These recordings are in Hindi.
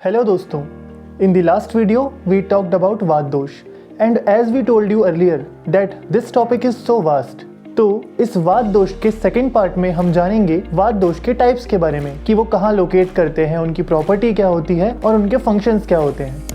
Hello दोस्तों, in the last video we talked about वात दोष and as we told you earlier that this topic is so vast. तो इस वात दोष के सेकंड पार्ट में हम जानेंगे वात दोष के टाइप्स के बारे में कि वो कहाँ लोकेट करते हैं, उनकी प्रॉपर्टी क्या होती है और उनके फंक्शंस क्या होते हैं।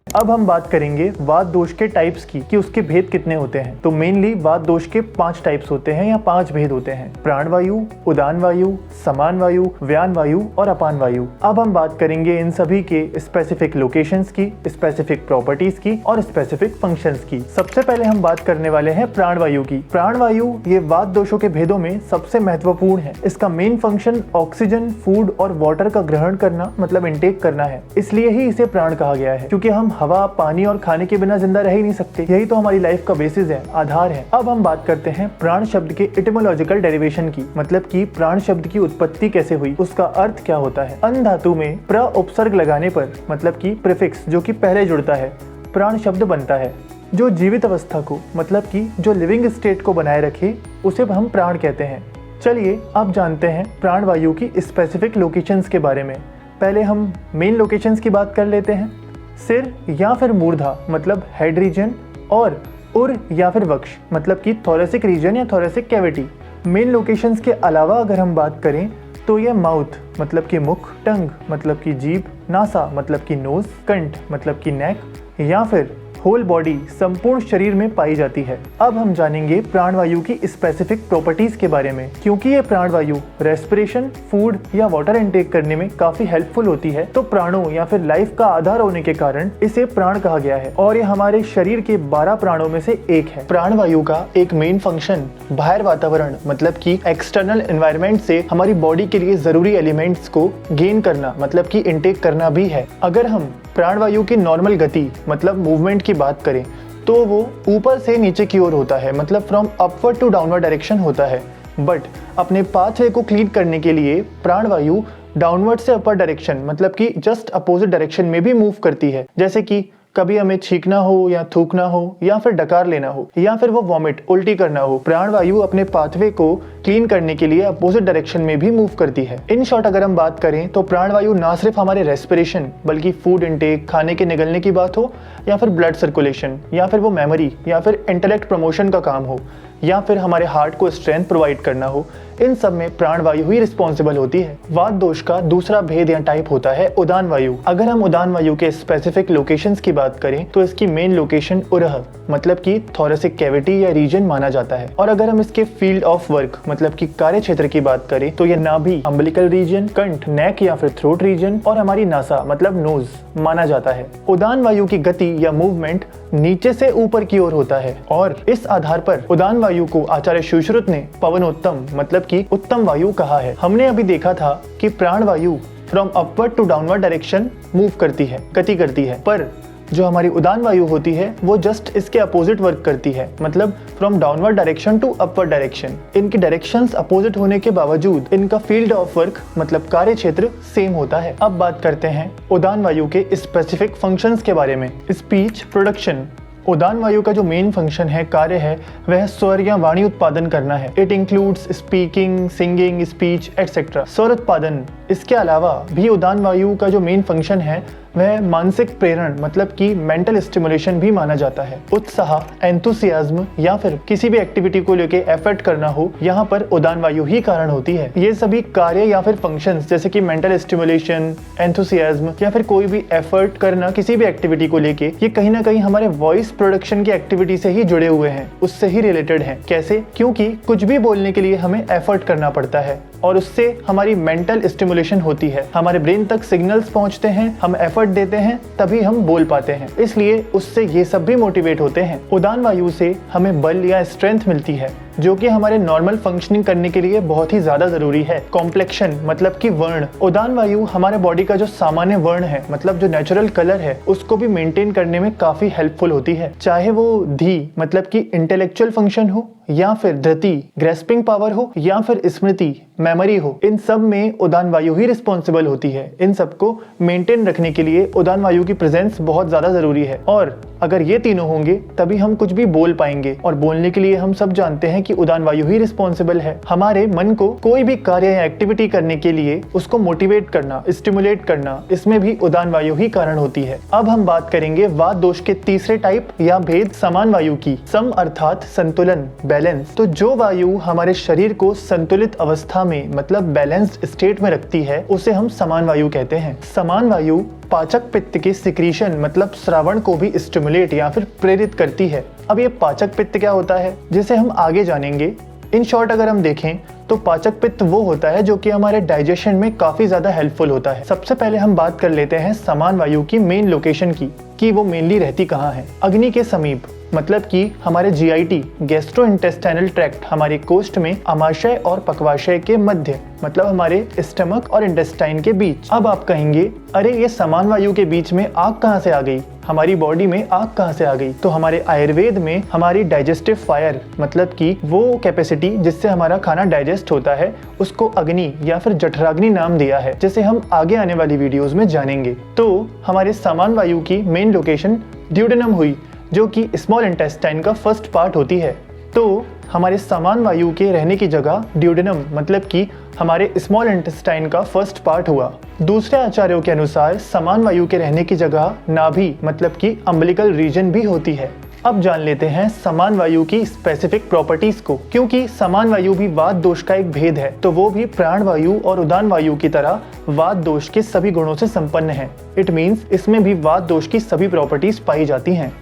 अब हम बात करेंगे वात दोष के टाइप्स की कि उसके भेद कितने होते हैं। तो मेनली वात दोष के 5 टाइप्स होते हैं या 5 भेद होते हैं: प्राण वायु, उदान वायु, समान वायु, व्यान वायु और अपान वायु। अब हम बात करेंगे इन सभी के स्पेसिफिक लोकेशंस की, स्पेसिफिक प्रॉपर्टीज की और स्पेसिफिक फंक्शंस की। सबसे पहले हम बात करने वाले हैं प्राण वायु की। प्राण वायु ये वात दोषों के भेदों में सबसे महत्वपूर्ण है। इसका मेन फंक्शन ऑक्सीजन, फूड और वाटर का ग्रहण करना मतलब इंटेक करना है। इसलिए ही इसे प्राण कहा गया है, क्योंकि हम हवा, पानी और खाने के बिना जिंदा रह ही नहीं सकते। यही तो हमारी लाइफ का बेसिस है, आधार है। अब हम बात करते हैं प्राण शब्द के इटिमोलॉजिकल डेरिवेशन की, मतलब कि प्राण शब्द की उत्पत्ति कैसे हुई, उसका अर्थ क्या होता है। अन धातु में प्र उपसर्ग लगाने पर मतलब कि प्रीफिक्स जो कि पहले जुड़ता है, प्राण शब्द बनता है। जो जीवित अवस्था को मतलब कि जो लिविंग स्टेट को बनाए रखे उसे हम प्राण कहते हैं। चलिए अब जानते हैं प्राण वायु की स्पेसिफिक लोकेशंस के बारे में। पहले हम मेन लोकेशंस की बात कर लेते हैं। सिर या फिर मूर्धा मतलब हेड रीजन और उर या फिर वक्ष मतलब कि थोरेसिक रीजन या थोरेसिक कैविटी। मेन लोकेशंस के अलावा अगर हम बात करें तो ये माउथ मतलब कि मुख, टंग मतलब कि जीभ, नासा मतलब कि नोज, कंठ मतलब कि नेक या फिर होल बॉडी संपूर्ण शरीर में पाई जाती है। अब हम जानेंगे प्राणवायु की स्पेसिफिक प्रॉपर्टीज के बारे में। क्योंकि ये प्राणवायु रेस्पिरेशन, फूड या वाटर इनटेक करने में काफी हेल्पफुल होती है, तो प्राणों या फिर लाइफ का आधार होने के कारण इसे प्राण कहा गया है और ये हमारे शरीर के 12 प्राणों में से एक है। प्राणवायु का एक मेन फंक्शन बाहर वातावरण मतलब कि एक्सटर्नल एनवायरनमेंट से हमारी बॉडी के लिए जरूरी एलिमेंट्स को गेन करना मतलब कि इनटेक करना भी है। अगर हम प्राणवायु की नॉर्मल गति मतलब मूवमेंट की बात करें तो वो ऊपर से नीचे की ओर होता है, मतलब from upward to downward direction होता है। बट अपने पाथवे को क्लीन करने के लिए प्राणवायु डाउनवर्ड से अपर डायरेक्शन मतलब कि जस्ट अपोजिट डायरेक्शन में भी मूव करती है। जैसे कि कभी हमें छींकना हो या थूकना हो या फिर डकार लेना हो या फिर वो वॉमिट उल्टी करना हो, प्राणवायु अपने पाथवे को क्लीन करने के लिए अपोजिट डायरेक्शन में भी मूव करती है। इन शॉर्ट अगर हम बात करें तो प्राणवायु ना सिर्फ हमारे रेस्पिरेशन बल्कि फूड इनटेक, खाने के निगलने की बात हो या फिर ब्लड सर्कुलेशन या फिर वो मेमोरी या फिर इंटेलेक्ट प्रमोशन का काम हो या फिर हमारे हार्ट को स्ट्रेंथ प्रोवाइड करना हो, इन सब में प्राणवायु ही रिस्पॉन्सिबल होती है। वात दोष का दूसरा भेद या टाइप होता है उदान वायु। अगर हम उदान वायु के स्पेसिफिक लोकेशंस की बात करें तो इसकी मेन लोकेशन उरह मतलब कि थोरेसिक कैविटी या रीजन माना जाता है। और अगर हम इसके फील्ड ऑफ वर्क मतलब कि कार्य क्षेत्र की बात करें तो यह नाभि, अम्बिलिकल रीजन, कंठ, नेक या फिर थ्रोट रीजन और हमारी नासा मतलब नोज माना जाता है। उदान वायु की गति या मूवमेंट नीचे से ऊपर की ओर होता है और इस आधार पर उदान वायु को आचार्य सुश्रुत ने पवनोत्तम मतलब कि उत्तम वायु कहा है। हमने अभी देखा था कि प्राण वायु from upward to downward direction move करती है, गति करती है, पर जो हमारी उदान वायु होती है वो जस्ट इसके अपोजिट वर्क करती है, मतलब from downward direction to upward direction. इनकी डायरेक्शंस अपोजिट होने के बावजूद इनका फील्ड ऑफ वर्क मतलब कार्य क्षेत्र सेम होता है। अब बात करते हैं उदान वायु के स्पेसिफिक फंक्शंस के बारे में। Speech production. उदान वायु का जो मेन फंक्शन है, कार्य है, वह स्वर या वाणी उत्पादन करना है। It includes speaking, singing, speech etcetera. स्वर उत्पादन। इसके अलावा भी उदान वायु का जो मेन फंक्शन है वह मानसिक प्रेरण मतलब कि मेंटल स्टिमुलेशन भी माना जाता है। उत्साह, एंथुसियाज्म या फिर किसी भी एक्टिविटी को लेके एफर्ट करना हो, यहाँ पर उदान वायु ही कारण होती है। ये सभी कार्य या फिर फंक्शंस जैसे कि मेंटल स्टिमुलेशन, एंथुसियाज्म या फिर कोई भी एफर्ट करना किसी भी एक्टिविटी को लेके, ये कहीं ना कहीं हमारे वॉइस प्रोडक्शन की एक्टिविटी से ही जुड़े हुए हैं, उससे ही रिलेटेड हैं। कैसे? क्योंकि कुछ भी बोलने के लिए हमें एफर्ट करना पड़ता है और उससे हमारी मेंटल स्टिमुलेशन होती है, हमारे ब्रेन तक सिग्नल्स पहुंचते हैं, हम एफर्ट देते हैं तभी हम बोल पाते हैं, इसलिए उससे ये सब भी मोटिवेट होते हैं। उदान वायु से हमें बल या स्ट्रेंथ मिलती है जो कि हमारे नॉर्मल फंक्शनिंग करने के लिए बहुत ही ज्यादा जरूरी है। कॉम्प्लेक्शन मतलब कि वर्ण। उदान वायु हमारे बॉडी का जो सामान्य वर्ण है मतलब जो नेचुरल कलर है उसको भी मेंटेन करने में काफी हेल्पफुल होती है। चाहे वो धी मतलब कि इंटेलेक्चुअल फंक्शन हो या फिर धृति ग्रेस्पिंग पावर हो या फिर स्मृति मेमोरी हो, इन सब में उदान वायु ही रिस्पॉन्सिबल होती है। इन सबको मेंटेन रखने के लिए उदान वायु की प्रेजेंस बहुत ज्यादा जरूरी है और अगर ये तीनों होंगे तभी हम कुछ भी बोल पाएंगे। और बोलने के लिए हम सब जानते हैं हैं कि उदान वायु ही रिस्पॉन्सिबल है। हमारे मन को कोई भी कार्य या एक्टिविटी करने के लिए उसको मोटिवेट करना, स्टिमुलेट करना, इसमें भी उदान वायु ही कारण होती है। अब हम बात करेंगे वात दोष के तीसरे टाइप या भेद समान वायु की। सम अर्थात संतुलन, बैलेंस। तो जो वायु हमारे शरीर को संतुलित अवस्था में मतलब बैलेंस्ड स्टेट में रखती है उसे हम समान वायु कहते हैं। समान वायु पाचक पित्त के सिक्रीशन मतलब श्रावण को भी स्टिमुलेट या फिर प्रेरित करती है। अब ये पाचक पित्त क्या होता है जिसे हम आगे जानेंगे। इन शॉर्ट अगर हम देखें तो पाचक पित्त वो होता है जो कि हमारे डाइजेशन में काफी ज्यादा हेल्पफुल होता है। सबसे पहले हम बात कर लेते हैं समान वायु की मेन लोकेशन की कि वो मेनली रहती कहाँ है। अग्नि के समीप मतलब कि हमारे GIT गैस्ट्रोइंटेस्टाइनल ट्रैक्ट हमारे कोष्ठ में अमाशय और पक्वाशय के मध्य मतलब हमारे स्टमक और इंटेस्टाइन के बीच। अब आप कहेंगे अरे ये समान वायु के बीच में आग कहाँ से आ गई, हमारी बॉडी में आग कहाँ से आ गई। तो हमारे आयुर्वेद में हमारी डाइजेस्टिव फायर मतलब कि वो कैपेसिटी जिससे हमारा खाना डाइजेस्ट होता है उसको अग्नि या फिर जठराग्नि नाम दिया है, जिसे हम आगे आने वाली वीडियोस में जानेंगे। तो हमारे समान वायु की मेन लोकेशन ड्यूडेनम हुई जो कि स्मॉल इंटेस्टाइन का फर्स्ट पार्ट होती है। तो हमारे समान वायु के रहने की जगह ड्यूडेनम मतलब कि हमारे स्मॉल इंटेस्टाइन का फर्स्ट पार्ट हुआ। दूसरे आचार्यों के अनुसार समान वायु के रहने की जगह नाभि मतलब कि अम्बिलिकल रीजन भी होती है। अब जान लेते हैं समान वायु की स्पेसिफिक प्रॉपर्टीज को। क्योंकि समान वायु भी वात दोष का एक भेद है तो वो भी प्राण वायु और उदान वायु की तरह वात दोष के सभी गुणों से संपन्न है। इट मीन्स इसमें भी वात दोष की सभी प्रॉपर्टीज पाई जाती हैं।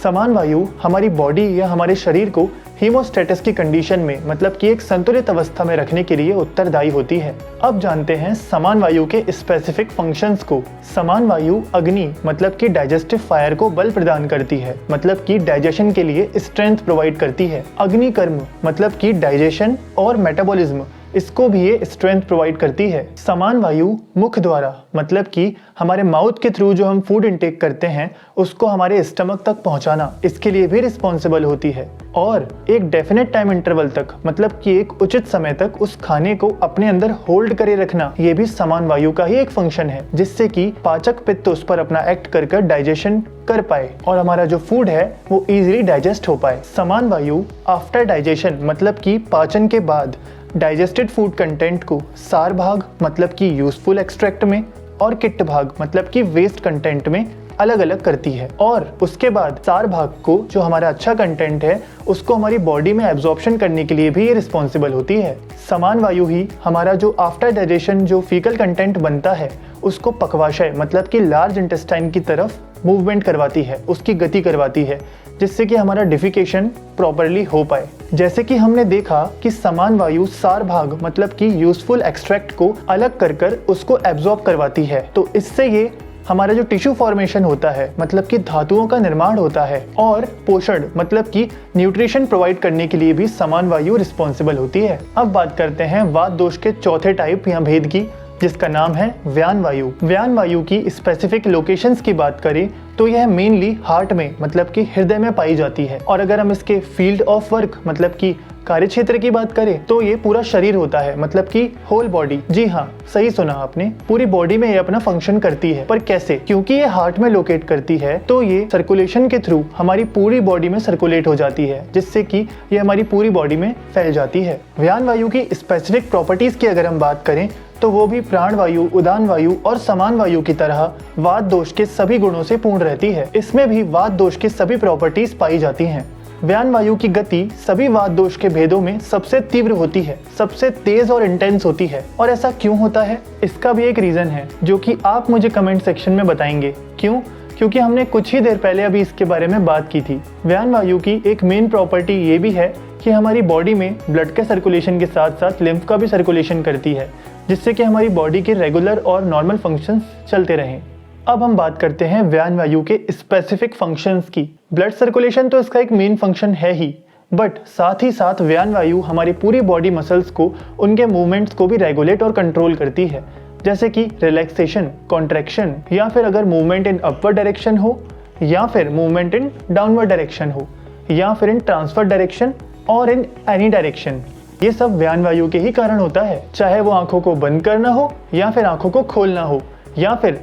समान वायु हमारी बॉडी या हमारे शरीर को हीमोस्टेटस की कंडीशन में मतलब कि एक संतुलित अवस्था में रखने के लिए उत्तरदायी होती है। अब जानते हैं समान वायु के स्पेसिफिक फंक्शंस को। समान वायु अग्नि मतलब कि डाइजेस्टिव फायर को बल प्रदान करती है मतलब कि डाइजेशन के लिए स्ट्रेंथ प्रोवाइड करती है। अग्नि कर्म मतलब कि डाइजेशन और मेटाबॉलिज्म इसको भी ये स्ट्रेंथ प्रोवाइड करती है। समान वायु मुख द्वारा मतलब कि हमारे माउथ के थ्रू जो हम फूड इंटेक करते हैं उसको हमारे स्टमक तक पहुंचाना इसके लिए भी रिस्पॉन्सिबल होती है। और एक डेफिनेट टाइम इंटरवल तक मतलब कि एक उचित समय तक उस खाने को अपने अंदर होल्ड करे रखना ये भी समान वायु का ही एक फंक्शन है, जिससे कि पाचक पित्त उस पर अपना एक्ट कर डाइजेशन कर पाए और हमारा जो फूड है वो इजीली डाइजेस्ट हो पाए। समान वायु आफ्टर डाइजेशन मतलब कि पाचन के बाद डाइजेस्टेड फूड कंटेंट को सार भाग मतलब कि यूजफुल एक्सट्रैक्ट में और किट्ट भाग मतलब कि वेस्ट कंटेंट में अलग अलग करती है। और उसके बाद सार भाग को जो हमारा अच्छा कंटेंट है उसको हमारी बॉडी में एब्जॉर्प्शन करने के लिए भी ये रिस्पॉन्सिबल होती है। समान वायु ही हमारा जो आफ्टर डाइजेशन जो फीकल कंटेंट बनता है उसको पक्वाशय मतलब कि लार्ज इंटेस्टाइन की तरफ मूवमेंट करवाती है, उसकी गति करवाती है, जिससे कि हमारा डिफिकेशन प्रॉपरली हो पाए। जैसे कि हमने देखा कि समान वायु सार भाग मतलब कि यूजफुल एक्सट्रैक्ट को अलग कर उसको एब्जॉर्ब करवाती है। तो इससे ये हमारा जो टिश्यू फॉर्मेशन होता है मतलब कि धातुओं का निर्माण होता है और पोषण मतलब कि न्यूट्रिशन प्रोवाइड करने के लिए भी समान वायु रिस्पॉन्सिबल होती है। अब बात करते हैं वात दोष के चौथे टाइप या भेद की, जिसका नाम है व्यान वायु। व्यान वायु की स्पेसिफिक लोकेशंस की बात करें तो यह मेनली हार्ट में मतलब कि हृदय में पाई जाती है। और अगर हम इसके फील्ड ऑफ वर्क मतलब कि कार्य क्षेत्र की बात करें तो ये पूरा शरीर होता है मतलब कि होल बॉडी। जी हाँ, सही सुना आपने, पूरी बॉडी में ये अपना फंक्शन करती है। पर कैसे? क्योंकि ये हार्ट में लोकेट करती है तो ये सर्कुलेशन के थ्रू हमारी पूरी बॉडी में सर्कुलेट हो जाती है, जिससे कि ये हमारी पूरी बॉडी में फैल जाती है। व्यान वायु की स्पेसिफिक प्रॉपर्टीज की अगर हम बात करें तो वो भी प्राण वायु, उदान वायु और समान वायु की तरह वात दोष के सभी गुणों से पूर्ण रहती है। इसमें भी वात दोष की सभी प्रॉपर्टीज पाई जाती हैं। व्यान वायु की गति सभी वात दोष के भेदों में सबसे तीव्र होती है, सबसे तेज और इंटेंस होती है। और ऐसा क्यों होता है? इसका भी एक रीजन है जो कि आप मुझे कमेंट सेक्शन में बताएंगे। क्यों? क्योंकि हमने कुछ ही देर पहले अभी इसके बारे में बात की थी। व्यान वायु की एक मेन प्रॉपर्टी ये भी है कि हमारी बॉडी में ब्लड के सर्कुलेशन के साथ साथ लिम्फ का भी सर्कुलेशन करती है, जिससे कि हमारी बॉडी के रेगुलर और नॉर्मल फंक्शंस चलते रहें। अब हम बात करते हैं व्यान वायु के स्पेसिफिक फंक्शंस की। ब्लड सर्कुलेशन तो इसका एक मेन फंक्शन है ही, बट साथ ही साथ व्यान वायु हमारी पूरी बॉडी मसल्स को, उनके मूवमेंट्स को भी रेगुलेट और कंट्रोल करती है, जैसे कि रिलैक्सेशन, कॉन्ट्रैक्शन, या फिर अगर मूवमेंट इन अपवर्ड डायरेक्शन हो या फिर मूवमेंट इन डाउनवर्ड डायरेक्शन हो या फिर इन ट्रांसफर डायरेक्शन और इन एनी डायरेक्शन। ये सब व्यान वायु के ही कारण होता है, चाहे वो आंखों को बंद करना हो या फिर आंखों को खोलना हो या फिर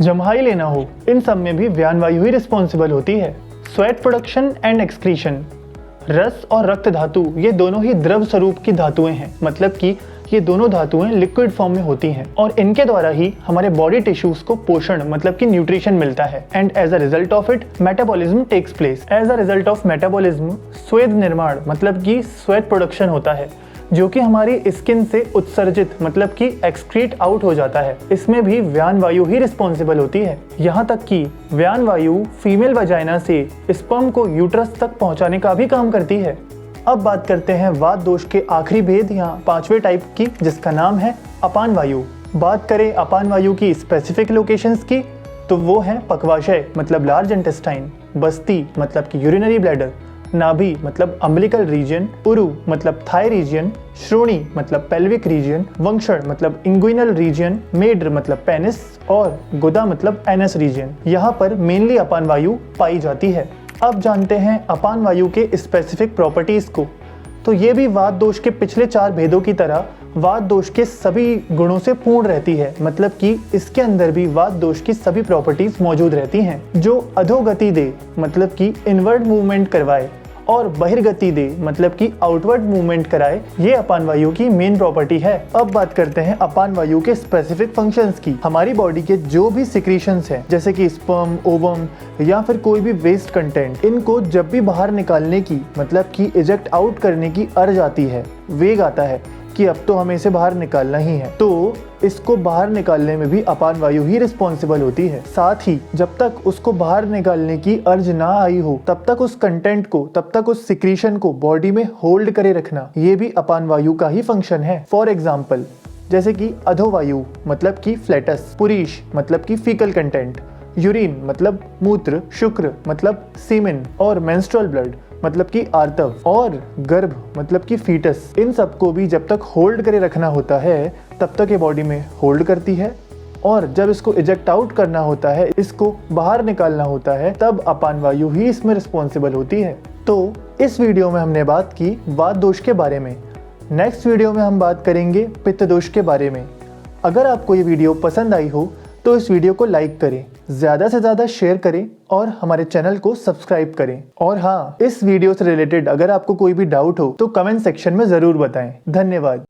जम्हाई लेना हो, इन सब में भी व्यान वायु ही रिस्पॉन्सिबल होती है। स्वेट प्रोडक्शन एंड एक्सक्रीशन रस और रक्त धातु ये दोनों ही द्रव स्वरूप की धातुएं हैं, मतलब कि ये दोनों धातुएं लिक्विड फॉर्म में होती हैं और इनके द्वारा ही हमारे बॉडी टिश्यूज को पोषण मतलब कि न्यूट्रिशन मिलता है। And as a result of it metabolism takes place. As a result of metabolism स्वेद निर्माण मतलब कि स्वेट प्रोडक्शन होता है, जो कि हमारी स्किन से उत्सर्जित मतलब कि एक्सक्रीट आउट हो जाता है। इसमें भी व्यान वायु ही रिस्पॉन्सिबल होती है। यहाँ तक कि व्यान वायु फीमेल वजाइना से स्पर्म को यूट्रस तक पहुँचाने का भी काम करती है। अब बात करते हैं वात दोष के आखिरी भेद या 5वें टाइप की, जिसका नाम है अपान वायु। बात करें अपान वायु की स्पेसिफिक लोकेशंस की तो वो है पक्वाशय मतलब लार्ज इंटेस्टाइन, बस्ती मतलब कि यूरिनरी ब्लैडर, नाभि मतलब अम्बिलिकल रीजन, उरु मतलब थाई रीजन, श्रोणी मतलब पेल्विक रीजन, वंक्षण मतलब इंगुइनल रीजन, मेड्र मतलब पेनिस और गुदा मतलब एनस रीजन। यहाँ पर मेनली अपान वायु पाई जाती है। अब जानते हैं अपान वायु के स्पेसिफिक प्रॉपर्टीज को। तो ये भी वात दोष के पिछले 4 भेदों की तरह वात दोष के सभी गुणों से पूर्ण रहती है, मतलब कि इसके अंदर भी वात दोष की सभी प्रॉपर्टीज मौजूद रहती हैं। जो अधोगति दे मतलब कि इनवर्ड मूवमेंट करवाए और बहिर्गति दे मतलब कि आउटवर्ड मूवमेंट कराए, ये अपान वायु की मेन प्रॉपर्टी है। अब बात करते हैं अपान वायु के स्पेसिफिक फंक्शंस की। हमारी बॉडी के जो भी सिक्रीशंस हैं जैसे कि स्पर्म, ओवम या फिर कोई भी वेस्ट कंटेंट, इनको जब भी बाहर निकालने की मतलब कि इजेक्ट आउट करने की अर्ज आती है, वेग आता है कि अब तो हमें इसे बाहर निकालना ही है, तो इसको बाहर निकालने में भी अपान वायु ही रिस्पॉन्सिबल होती है। साथ ही जब तक उसको बाहर निकालने की अर्ज ना आई हो तब तक उस कंटेंट को, तब तक उस सिक्रीशन को बॉडी में होल्ड करे रखना, ये भी अपान वायु का ही फंक्शन है। फॉर एग्जाम्पल जैसे कि अधोवायु मतलब कि फ्लेटस, पुरीश मतलब कि फीकल कंटेंट, यूरिन मतलब मूत्र, शुक्र मतलब सीमेन और मेंस्ट्रुअल ब्लड मतलब कि आर्तव और गर्भ मतलब कि फीटस, इन सबको भी जब तक होल्ड करे रखना होता है तब तक ये बॉडी में होल्ड करती है और जब इसको इजेक्ट आउट करना होता है, इसको बाहर निकालना होता है, तब अपान वायु ही इसमें रिस्पॉन्सिबल होती है। तो इस वीडियो में हमने बात की वात दोष के बारे में। नेक्स्ट वीडियो में हम बात करेंगे पित्त दोष के बारे में। अगर आपको ये वीडियो पसंद आई हो तो इस वीडियो को लाइक करें, ज़्यादा से ज़्यादा शेयर करें और हमारे चैनल को सब्सक्राइब करें। और हाँ, इस वीडियो से रिलेटेड अगर आपको कोई भी डाउट हो तो कमेंट सेक्शन में ज़रूर बताएं। धन्यवाद।